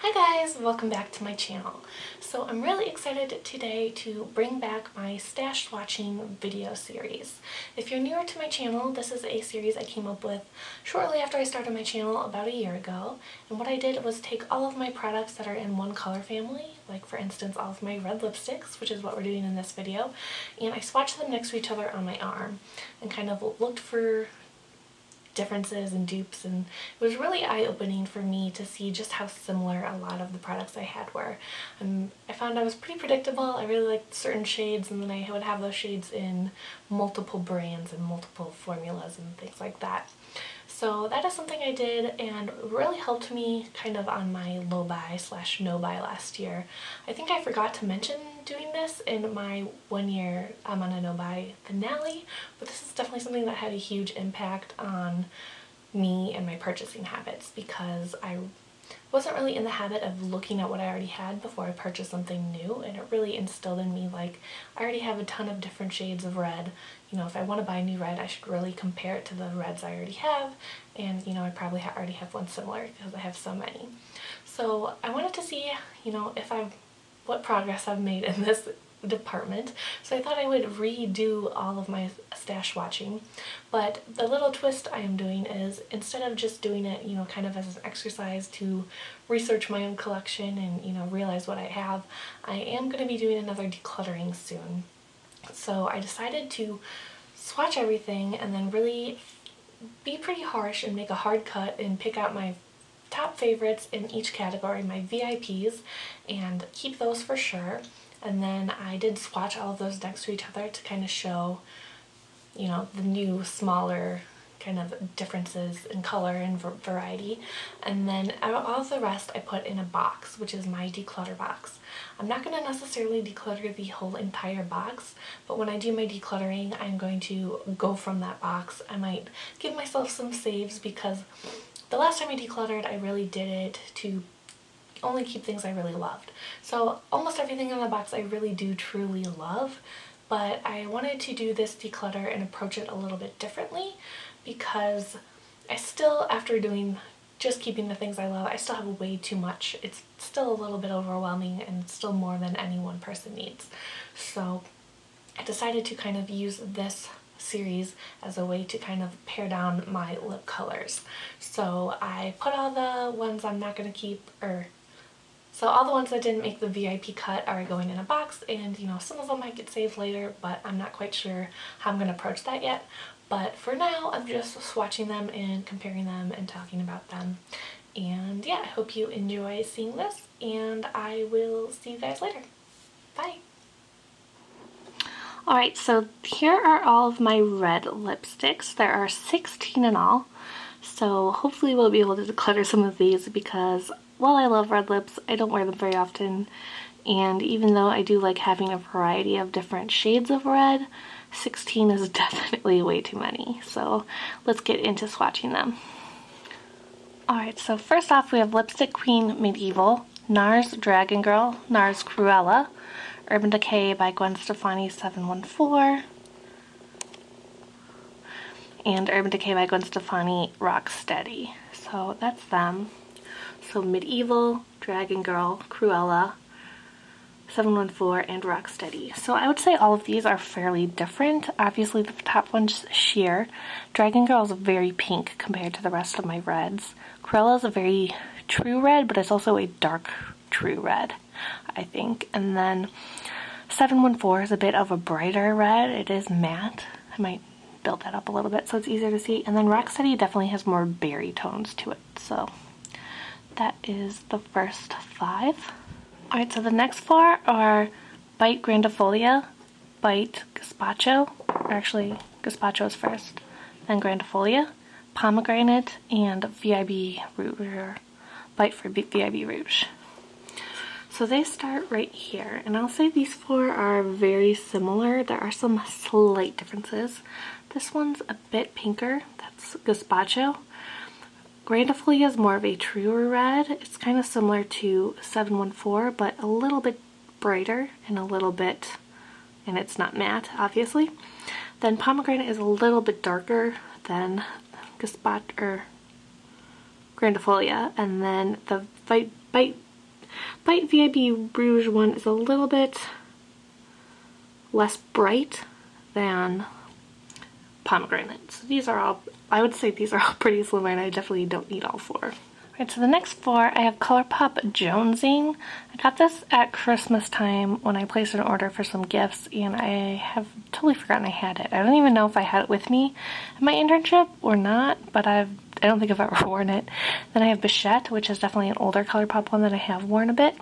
Hi guys, welcome back to my channel. So I'm really excited today to bring back my stash swatching video series. If you're newer to my channel, this is a series I came up with shortly after I started my channel about a year ago. And what I did was take all of my products that are in one color family, like for instance all of my red lipsticks, which is what we're doing in this video, and I swatched them next to each other on my arm and kind of looked for differences and dupes, and it was really eye-opening for me to see just how similar a lot of the products I had were. I found I was pretty predictable. I really liked certain shades, and then I would have those shades in multiple brands and multiple formulas and things like that. So that is something I did and really helped me kind of on my low buy / no buy last year. I think I forgot to mention doing this in my 1 year I'm on a no buy finale, but this is definitely something that had a huge impact on me and my purchasing habits, because I wasn't really in the habit of looking at what I already had before I purchased something new, and it really instilled in me, like, I already have a ton of different shades of red. You know, if I want to buy new red, I should really compare it to the reds I already have, and you know, I probably already have one similar because I have so many. So I wanted to see, you know, what progress I've made in this department, so I thought I would redo all of my stash swatching. But the little twist I am doing is, instead of just doing it, you know, kind of as an exercise to research my own collection and, you know, realize what I have, I am going to be doing another decluttering soon. So I decided to swatch everything and then really be pretty harsh and make a hard cut and pick out my top favorites in each category, my VIPs, and keep those for sure. And then I did swatch all of those next to each other to kind of show, you know, the new, smaller kind of differences in color and variety. And then all of the rest I put in a box, which is my declutter box. I'm not going to necessarily declutter the whole entire box, but when I do my decluttering, I'm going to go from that box. I might give myself some saves, because the last time I decluttered, I really did it to only keep things I really loved. So almost everything in the box I really do truly love, but I wanted to do this declutter and approach it a little bit differently, because I still, after doing just keeping the things I love, I still have way too much. It's still a little bit overwhelming, and it's still more than any one person needs. So I decided to kind of use this series as a way to kind of pare down my lip colors. So I put all the ones I'm not going to keep, so all the ones that didn't make the VIP cut are going in a box, and you know, some of them might get saved later, but I'm not quite sure how I'm going to approach that yet. But for now, I'm just swatching them and comparing them and talking about them. And yeah, I hope you enjoy seeing this, and I will see you guys later. Bye! Alright, so here are all of my red lipsticks. There are 16 in all. So hopefully we'll be able to declutter some of these, because while I love red lips, I don't wear them very often. And even though I do like having a variety of different shades of red, 16 is definitely way too many. So let's get into swatching them. Alright, so first off we have Lipstick Queen Medieval, NARS Dragon Girl, NARS Cruella, Urban Decay by Gwen Stefani 714, and Urban Decay by Gwen Stefani Rocksteady. So that's them. So Medieval, Dragon Girl, Cruella, 714, and Rocksteady. So I would say all of these are fairly different. Obviously the top one's sheer. Dragon Girl is very pink compared to the rest of my reds. Cruella is a very true red, but it's also a dark true red, I think. And then 714 is a bit of a brighter red. It is matte. I might build that up a little bit so it's easier to see. And then Rocksteady definitely has more berry tones to it. So that is the first 5. Alright, so the next 4 are Bite Grandifolia, Bite Gazpacho, or actually Gazpacho is first, then Grandifolia, Pomegranate, and VIB Rouge, or Bite for VIB Rouge. So they start right here, and I'll say these 4 are very similar. There are some slight differences. This one's a bit pinker, that's Gazpacho. Grandifolia is more of a truer red. It's kind of similar to 714, but a little bit brighter and it's not matte, obviously. Then Pomegranate is a little bit darker than Grandifolia, and then the Bite Bite VIB Rouge one is a little bit less bright than pomegranate. So these are all, I would say these are all pretty similar, and I definitely don't need all four. Alright, so the next four, I have ColourPop Jonesing. I got this at Christmas time when I placed an order for some gifts, and I have totally forgotten I had it. I don't even know if I had it with me at my internship or not, but I don't think I've ever worn it. Then I have Bichette, which is definitely an older ColourPop one that I have worn a bit.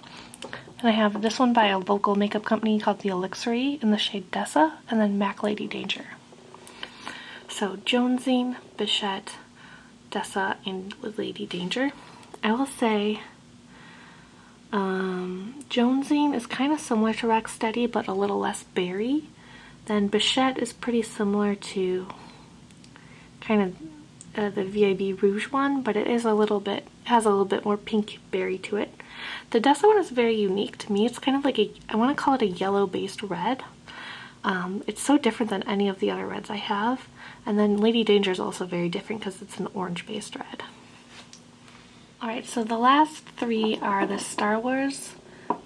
And I have this one by a local makeup company called The Elixir in the shade Dessa, and then MAC Lady Danger. So Jonesing, Bichette, Dessa, and Lady Danger. I will say Jonesing is kind of similar to Rocksteady, but a little less berry. Then Bichette is pretty similar to kind of the VIB Rouge one, but it is a little bit, has a little bit more pink berry to it. The Dessa one is very unique to me. It's kind of like a, I want to call it a yellow based red. It's so different than any of the other reds I have. And then Lady Danger is also very different because it's an orange based red. Alright, so the last three are the Star Wars,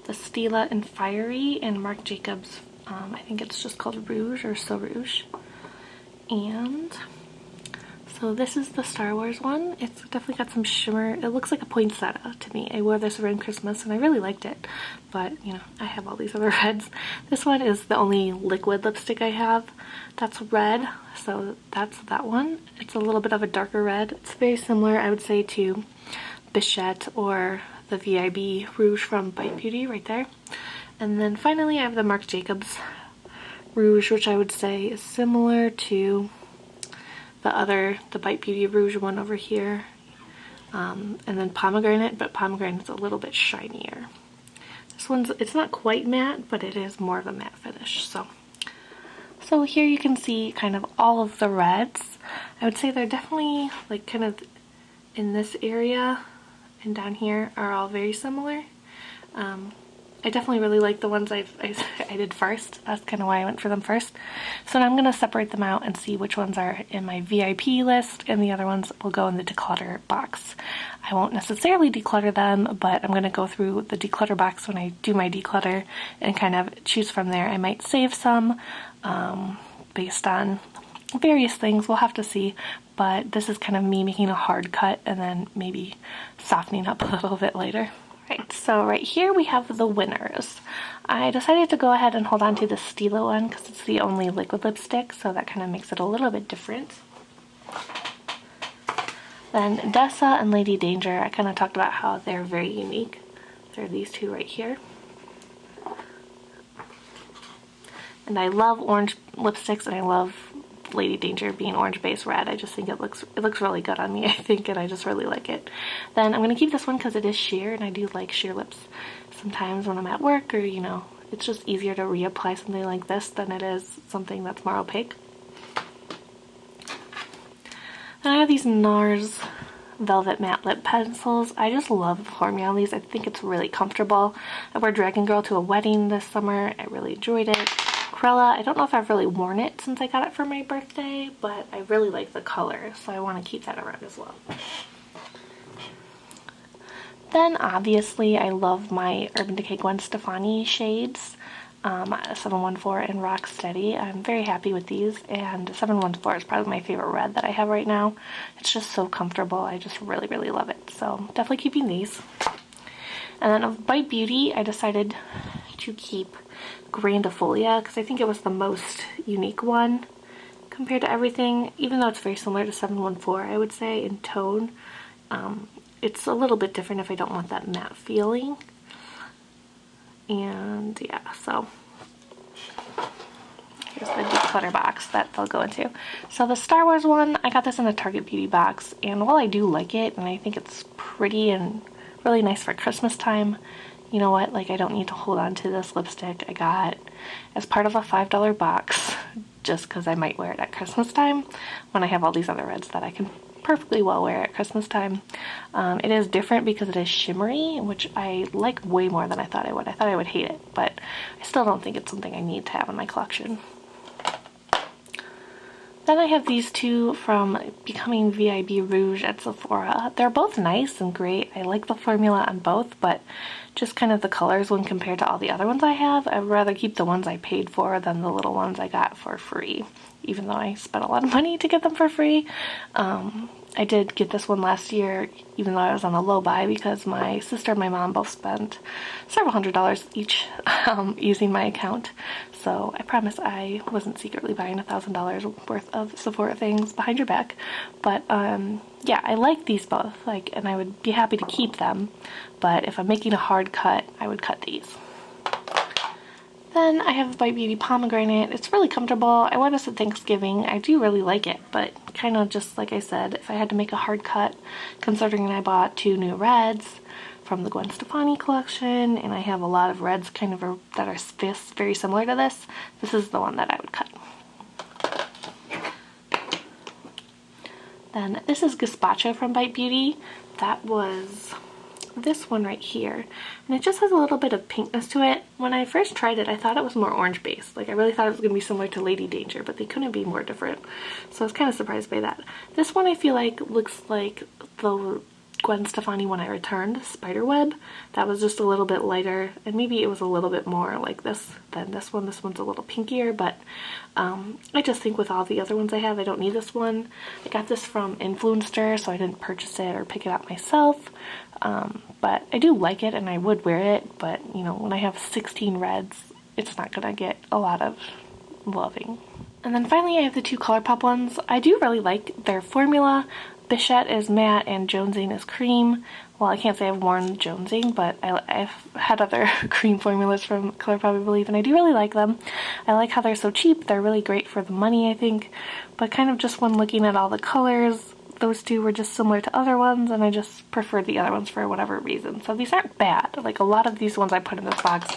the Stila and Fiery, and Marc Jacobs, I think it's just called Rouge or So Rouge. And so this is the Star Wars one. It's definitely got some shimmer. It looks like a poinsettia to me. I wore this around Christmas and I really liked it. But, you know, I have all these other reds. This one is the only liquid lipstick I have that's red. So that's that one. It's a little bit of a darker red. It's very similar, I would say, to Bichette or the VIB Rouge from Bite Beauty right there. And then finally I have the Marc Jacobs Rouge, which I would say is similar to the Bite Beauty Rouge one over here. And then Pomegranate, but Pomegranate's a little bit shinier. This one's, it's not quite matte, but it is more of a matte finish. So here you can see kind of all of the reds. I would say they're definitely like kind of in this area and down here are all very similar. I definitely really like the ones I did first. That's kind of why I went for them first. So now I'm going to separate them out and see which ones are in my VIP list and the other ones will go in the declutter box. I won't necessarily declutter them, but I'm going to go through the declutter box when I do my declutter and kind of choose from there. I might save some based on various things. We'll have to see, but this is kind of me making a hard cut and then maybe softening up a little bit later. Right, so right here we have the winners. I decided to go ahead and hold on to the Stila one because it's the only liquid lipstick, so that kind of makes it a little bit different. Then Dessa and Lady Danger, I kind of talked about how they're very unique. They're these two right here. And I love orange lipsticks, and I love Lady Danger being orange base red. I just think it looks really good on me, I think, and I just really like it. Then I'm going to keep this one because it is sheer, and I do like sheer lips sometimes when I'm at work, or, you know, it's just easier to reapply something like this than it is something that's more opaque. Then I have these NARS Velvet Matte Lip Pencils. I just love the formula on these. I think it's really comfortable. I wore Dragon Girl to a wedding this summer. I really enjoyed it. Cruella, I don't know if I've really worn it since I got it for my birthday, but I really like the color, so I want to keep that around as well. Then obviously I love my Urban Decay Gwen Stefani shades, 714 and Rocksteady. I'm very happy with these, and 714 is probably my favorite red that I have right now. It's just so comfortable. I just really, really love it, so definitely keeping these. And then of Bite Beauty, I decided to keep Grandifolia because I think it was the most unique one compared to everything, even though it's very similar to 714, I would say, in tone. It's a little bit different if I don't want that matte feeling. And yeah, so here's the declutter box that they'll go into. So the Star Wars one, I got this in a Target Beauty box, and while I do like it and I think it's pretty and really nice for Christmas time, you know what, like, I don't need to hold on to this lipstick I got as part of a $5 box just because I might wear it at Christmas time when I have all these other reds that I can perfectly well wear at Christmas time. It is different because it is shimmery, which I like way more than I thought I would. I thought I would hate it, but I still don't think it's something I need to have in my collection. Then I have these two from Becoming VIB Rouge at Sephora. They're both nice and great. I like the formula on both, but just kind of the colors when compared to all the other ones I have, I'd rather keep the ones I paid for than the little ones I got for free, even though I spent a lot of money to get them for free. I did get this one last year, even though I was on a low buy, because my sister and my mom both spent several $100s each using my account. So I promise I wasn't secretly buying $1,000 worth of Sephora things behind your back. But yeah, I like these both, and I would be happy to keep them. But if I'm making a hard cut, I would cut these. Then I have Bite Beauty Pomegranate. It's really comfortable. I wore this at Thanksgiving. I do really like it, but kind of just like I said, if I had to make a hard cut, considering I bought 2 new reds from the Gwen Stefani collection, and I have a lot of reds kind of that are very similar to this, this is the one that I would cut. Then this is Gazpacho from Bite Beauty. That was this one right here, and it just has a little bit of pinkness to it. When I first tried it, I thought it was more orange based. I really thought it was going to be similar to Lady Danger, but they couldn't be more different, so I was kind of surprised by that. This one I feel like looks like the Gwen Stefani one I returned, Spiderweb. That was just a little bit lighter, and maybe it was a little bit more like this than this one. This one's a little pinkier, but I just think with all the other ones I have, I don't need this one. I got this from Influencer, so I didn't purchase it or pick it out myself. But I do like it and I would wear it, but you know, when I have 16 reds, it's not gonna get a lot of loving. And then finally I have the 2 ColourPop ones. I do really like their formula. Bichette is matte and Jonesing is cream. Well, I can't say I've worn Jonesing, but I've had other cream formulas from ColourPop, I believe, and I do really like them. I like how they're so cheap. They're really great for the money, I think. But kind of just when looking at all the colors, those 2 were just similar to other ones, and I just preferred the other ones for whatever reason. So these aren't bad. A lot of these ones I put in this box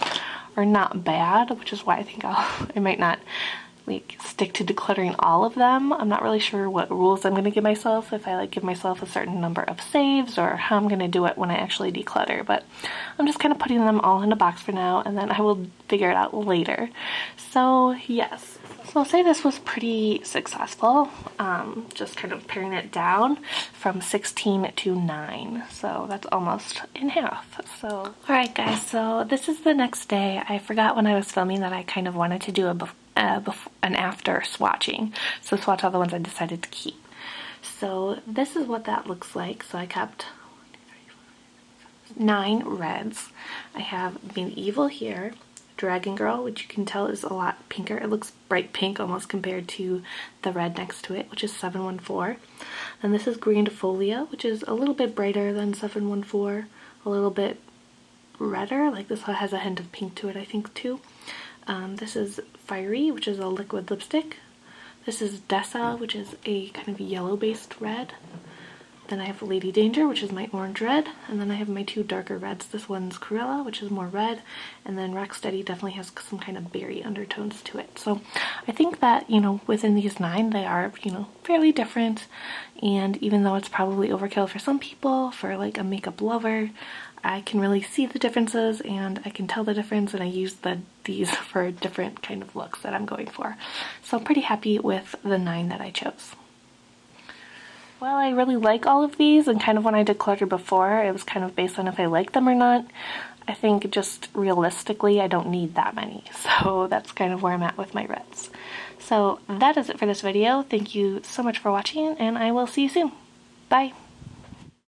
are not bad, which is why I think I might not stick to decluttering all of them. I'm not really sure what rules I'm going to give myself, if I give myself a certain number of saves, or how I'm going to do it when I actually declutter, but I'm just kind of putting them all in a box for now, and then I will figure it out later. So yes, so I'll say this was pretty successful, just kind of paring it down from 16 to 9, so that's almost in half. So alright guys, so this is the next day. I forgot when I was filming that I kind of wanted to do an after swatching, so swatch all the ones I decided to keep. So this is what that looks like. So I kept 9 reds. I have Being Evil here, Dragon Girl, which you can tell is a lot pinker. It looks bright pink almost compared to the red next to it, which is 714. And this is Grandifolia, which is a little bit brighter than 714, a little bit redder. This has a hint of pink to it, I think, too. This is Fiery, which is a liquid lipstick. This is Dessa, which is a kind of yellow-based red. Then I have Lady Danger, which is my orange red. And then I have my 2 darker reds. This one's Cruella, which is more red. And then Rocksteady definitely has some kind of berry undertones to it. So I think that, within these 9, they are, fairly different. And even though it's probably overkill for some people, for a makeup lover, I can really see the differences, and I can tell the difference, and I use these for different kind of looks that I'm going for. So I'm pretty happy with the 9 that I chose. Well, I really like all of these, and kind of when I decluttered before, it was kind of based on if I like them or not. I think just realistically, I don't need that many, so that's kind of where I'm at with my reds. So that is it for this video. Thank you so much for watching, and I will see you soon. Bye!